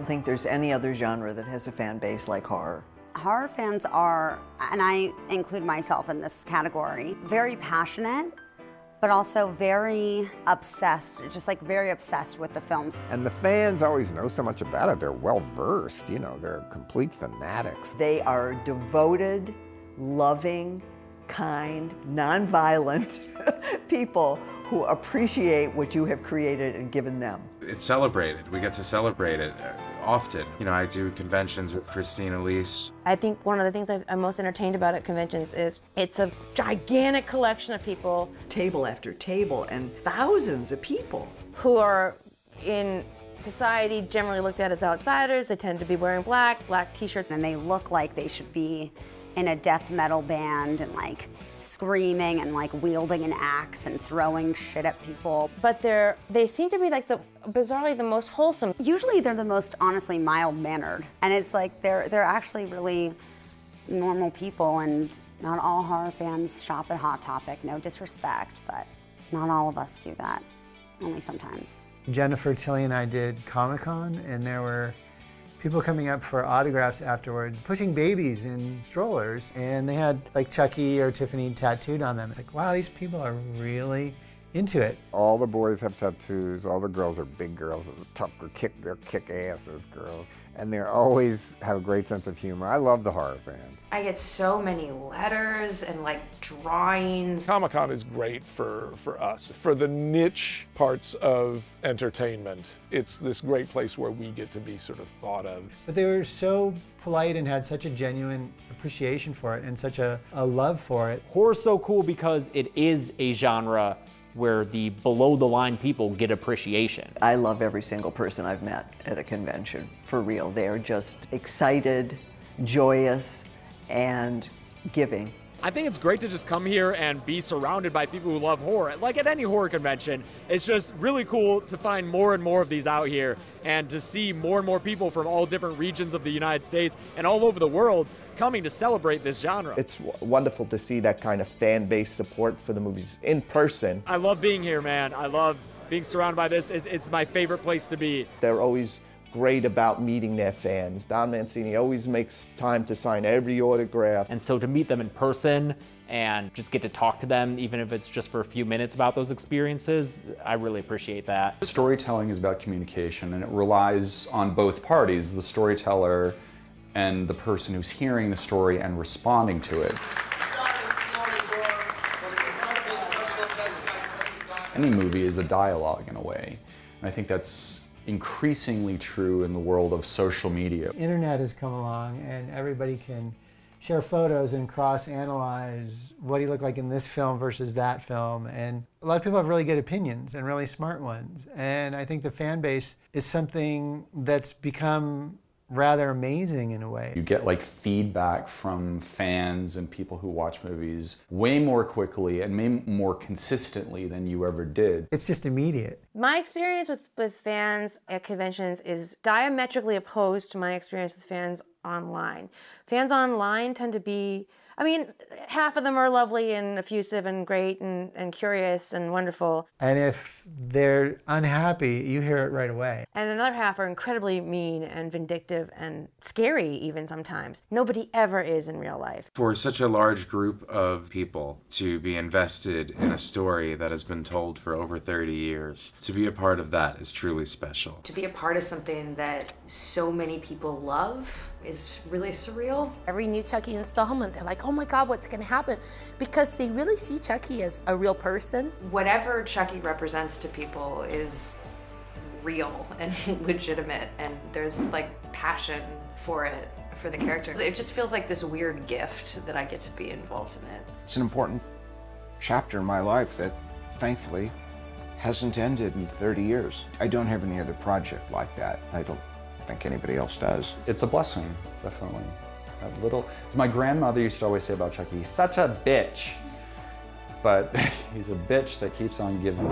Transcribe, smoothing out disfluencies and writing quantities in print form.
don't think there's any other genre that has a fan base like horror. Horror fans are, and I include myself in this category, very passionate, but also very obsessed, just like very obsessed with the films. And the fans always know so much about it. They're well-versed, you know, they're complete fanatics. They are devoted, loving, kind, non-violent people who appreciate what you have created and given them. It's celebrated. We get to celebrate it often. You know, I do conventions with Christine Elise. I think one of the things I'm most entertained about at conventions is it's a gigantic collection of people. Table after table and thousands of people. Who are in society generally looked at as outsiders. They tend to be wearing black t-shirts. And they look like they should be in a death metal band and like screaming and like wielding an axe and throwing shit at people. But they seem to be like bizarrely the most wholesome. Usually they're the most honestly mild-mannered. And it's like they're actually really normal people, and not all horror fans shop at Hot Topic, no disrespect, but not all of us do that, only sometimes. Jennifer, Tilly, and I did Comic-Con, and there were people coming up for autographs afterwards, pushing babies in strollers, and they had like Chucky or Tiffany tattooed on them. It's like, wow, these people are really into it. All the boys have tattoos, all the girls are big girls, they're kick ass, those girls. And they always have a great sense of humor. I love the horror fans. I get so many letters and like drawings. Comic-Con is great for us. For the niche parts of entertainment, it's this great place where we get to be sort of thought of. But they were so polite and had such a genuine appreciation for it and such a love for it. Horror's so cool because it is a genre where the below-the-line people get appreciation. I love every single person I've met at a convention, for real. They are just excited, joyous, and giving. I think it's great to just come here and be surrounded by people who love horror. Like at any horror convention, it's just really cool to find more and more of these out here and to see more and more people from all different regions of the United States and all over the world coming to celebrate this genre. It's wonderful to see that kind of fan base support for the movies in person. I love being here, man. I love being surrounded by this. It's my favorite place to be. They're always great about meeting their fans. Don Mancini always makes time to sign every autograph. And so to meet them in person and just get to talk to them, even if it's just for a few minutes about those experiences, I really appreciate that. Storytelling is about communication, and it relies on both parties, the storyteller and the person who's hearing the story and responding to it. Any movie is a dialogue in a way, and I think that's increasingly true in the world of social media. Internet has come along and everybody can share photos and cross-analyze what he looked like in this film versus that film. And a lot of people have really good opinions and really smart ones. And I think the fan base is something that's become rather amazing in a way. You get like feedback from fans and people who watch movies way more quickly and way more consistently than you ever did. It's just immediate. My experience with fans at conventions is diametrically opposed to my experience with fans online. Fans online tend to be, I mean, half of them are lovely and effusive and great and curious and wonderful. And if they're unhappy, you hear it right away. And another half are incredibly mean and vindictive and scary even sometimes. Nobody ever is in real life. For such a large group of people to be invested in a story that has been told for over 30 years, to be a part of that is truly special. To be a part of something that so many people love is really surreal. Every new Chucky installment, they're like, oh my God, what's gonna happen? Because they really see Chucky as a real person. Whatever Chucky represents to people is real and legitimate, and there's like passion for it, for the characters. It just feels like this weird gift that I get to be involved in it. It's an important chapter in my life that thankfully hasn't ended in 30 years. I don't have any other project like that. I don't think anybody else does. It's a blessing, definitely. As my grandmother used to always say about Chucky, he's such a bitch. But he's a bitch that keeps on giving.